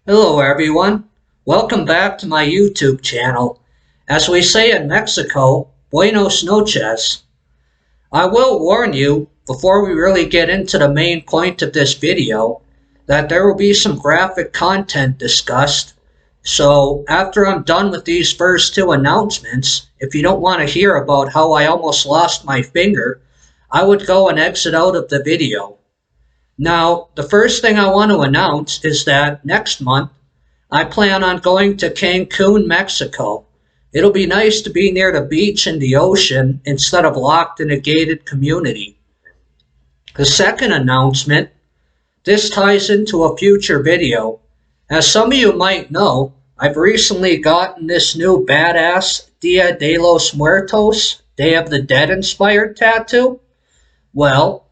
Hello everyone, welcome back to my YouTube channel. As we say in Mexico, buenos noches. I will warn you, before we really get into the main point of this video, that there will be some graphic content discussed. So after I'm done with these first two announcements, if you don't want to hear about how I almost lost my finger, I would go and exit out of the video. Now, the first thing I want to announce is that next month, I plan on going to Cancun, Mexico. It'll be nice to be near the beach and the ocean instead of locked in a gated community. The second announcement, this ties into a future video. As some of you might know, I've recently gotten this new badass Dia de los Muertos, Day of the Dead inspired tattoo. Well,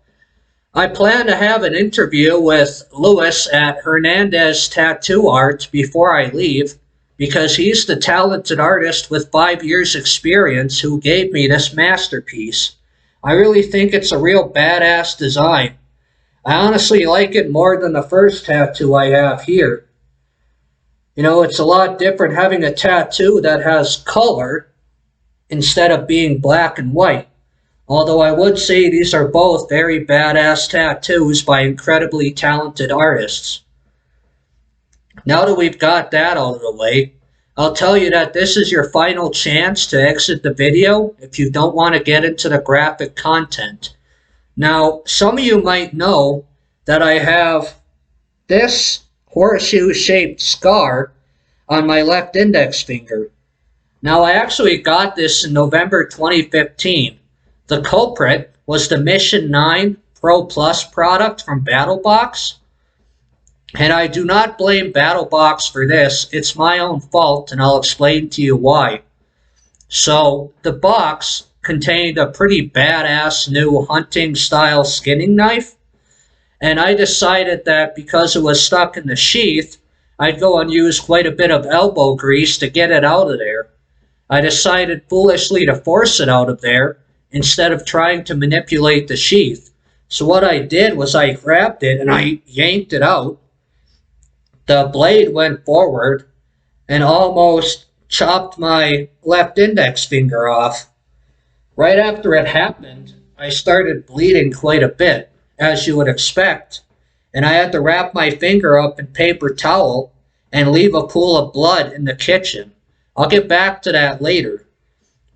I plan to have an interview with Luis at Hernandez Tattoo Art before I leave, because he's the talented artist with 5 years experience who gave me this masterpiece. I really think it's a real badass design. I honestly like it more than the first tattoo I have here. You know, it's a lot different having a tattoo that has color instead of being black and white. Although I would say these are both very badass tattoos by incredibly talented artists. Now that we've got that out of the way, I'll tell you that this is your final chance to exit the video if you don't want to get into the graphic content. Now, some of you might know that I have this horseshoe-shaped scar on my left index finger. Now, I actually got this in November 2015. The culprit was the Mission 9 Pro Plus product from BattleBox. And I do not blame BattleBox for this. It's my own fault, and I'll explain to you why. So, the box contained a pretty badass new hunting-style skinning knife. And I decided that because it was stuck in the sheath, I'd go and use quite a bit of elbow grease to get it out of there. I decided foolishly to force it out of there instead of trying to manipulate the sheath. So what I did was I grabbed it and I yanked it out. The blade went forward and almost chopped my left index finger off. Right after it happened, I started bleeding quite a bit, as you would expect, and I had to wrap my finger up in paper towel and leave a pool of blood in the kitchen. I'll get back to that later.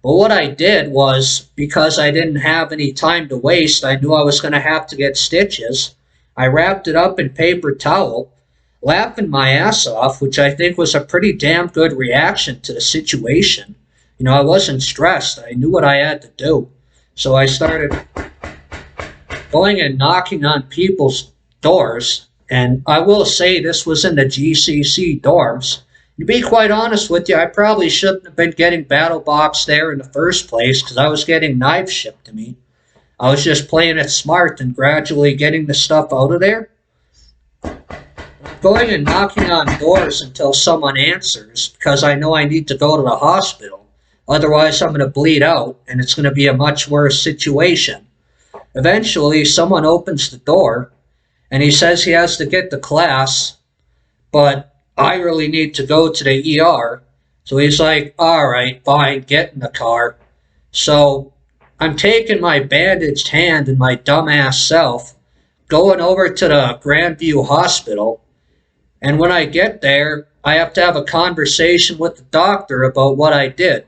But what I did was, because I didn't have any time to waste, I knew I was going to have to get stitches. I wrapped it up in paper towel, laughing my ass off, which I think was a pretty damn good reaction to the situation. You know, I wasn't stressed. I knew what I had to do. So I started going and knocking on people's doors. And I will say this was in the GCC dorms. To be quite honest with you, I probably shouldn't have been getting BattleBox there in the first place because I was getting knives shipped to me. I was just playing it smart and gradually getting the stuff out of there. I'm going and knocking on doors until someone answers because I know I need to go to the hospital. Otherwise, I'm going to bleed out and it's going to be a much worse situation. Eventually, someone opens the door and he says he has to get to class, but I really need to go to the ER. So he's like, all right, fine, get in the car. So I'm taking my bandaged hand and my dumbass self, going over to the Grandview Hospital. And when I get there, I have to have a conversation with the doctor about what I did.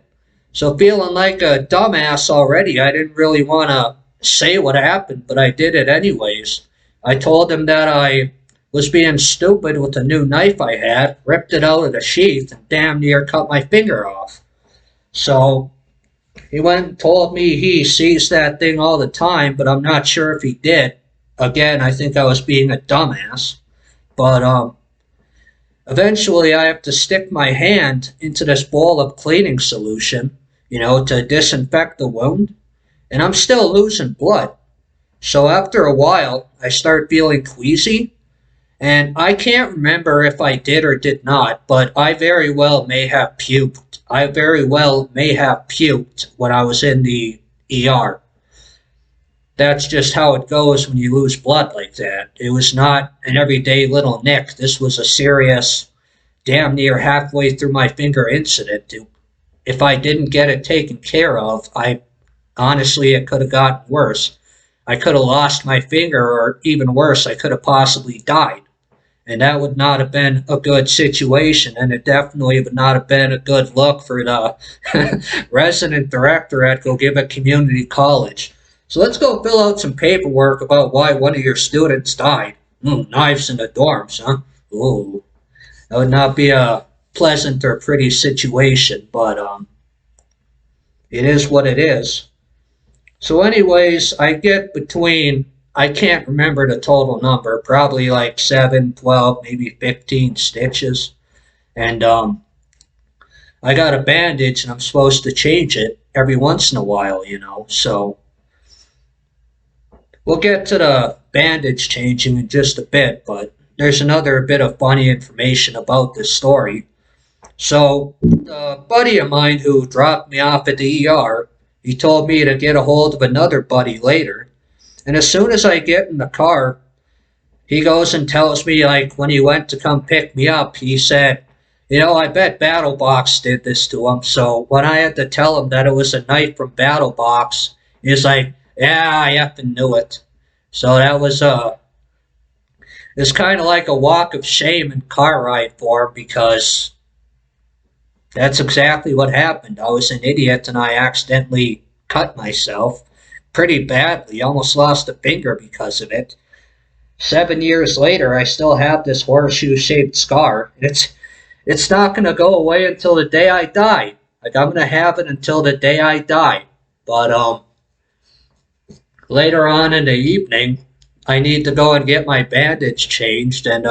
So feeling like a dumbass already, I didn't really want to say what happened, but I did it anyways. I told him that I was being stupid with the new knife I had, ripped it out of the sheath, and damn near cut my finger off. So he went and told me he sees that thing all the time, but I'm not sure if he did. Again, I think I was being a dumbass. But eventually I have to stick my hand into this bowl of cleaning solution, you know, to disinfect the wound. And I'm still losing blood. So after a while, I start feeling queasy. And I can't remember if I did or did not, but I very well may have puked. I very well may have puked when I was in the ER. That's just how it goes when you lose blood like that. It was not an everyday little nick. This was a serious damn near halfway through my finger incident. If I didn't get it taken care of, honestly, it could have gotten worse. I could have lost my finger, or even worse, I could have possibly died. And that would not have been a good situation, and it definitely would not have been a good look for the resident director at Gogebic Community College. So let's go fill out some paperwork about why one of your students died. Knives in the dorms, huh? Ooh, that would not be a pleasant or pretty situation, but it is what it is. So anyways, I get between, I can't remember the total number, probably like 7, 12, maybe 15 stitches. And I got a bandage and I'm supposed to change it every once in a while, So we'll get to the bandage changing in just a bit, but there's another bit of funny information about this story. So a buddy of mine who dropped me off at the ER, he told me to get a hold of another buddy later. And as soon as I get in the car, he goes and tells me, like, when he went to come pick me up, he said, I bet BattleBox did this to him. So when I had to tell him that it was a knife from BattleBox, he's like, yeah, I effing knew it. So that was it's kind of like a walk of shame and car ride for him, because that's exactly what happened. I was an idiot and I accidentally cut myself pretty badly. Almost lost a finger because of it. 7 years later, I still have this horseshoe-shaped scar. It's not going to go away until the day I die. Like, I'm going to have it until the day I die. But later on in the evening, I need to go and get my bandage changed, and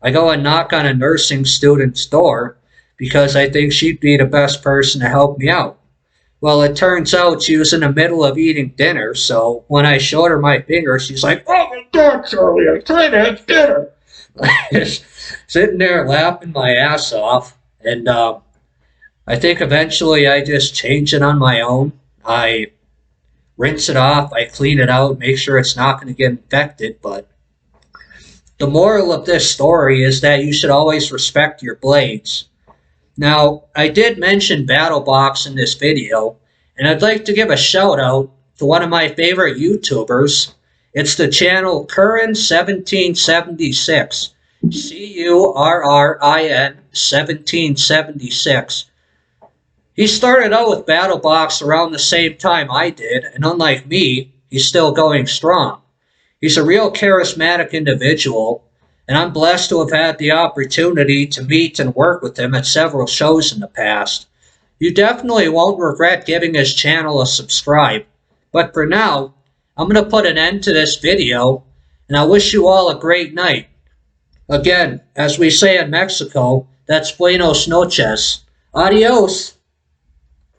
I go and knock on a nursing student's door because I think she'd be the best person to help me out. Well, it turns out she was in the middle of eating dinner, so when I showed her my finger, she's like, oh my God, Charlie, I'm trying to have dinner. Just sitting there laughing my ass off, and I think eventually I just change it on my own. I rinse it off, I clean it out, make sure it's not going to get infected, but the moral of this story is that you should always respect your blades. Now, I did mention BattleBox in this video, and I'd like to give a shout out to one of my favorite YouTubers. It's the channel Currin1776. Currin 1776. He started out with BattleBox around the same time I did, and unlike me, he's still going strong. He's a real charismatic individual, and I'm blessed to have had the opportunity to meet and work with him at several shows in the past. You definitely won't regret giving his channel a subscribe. But for now, I'm going to put an end to this video, and I wish you all a great night. Again, as we say in Mexico, that's buenos noches. Adios.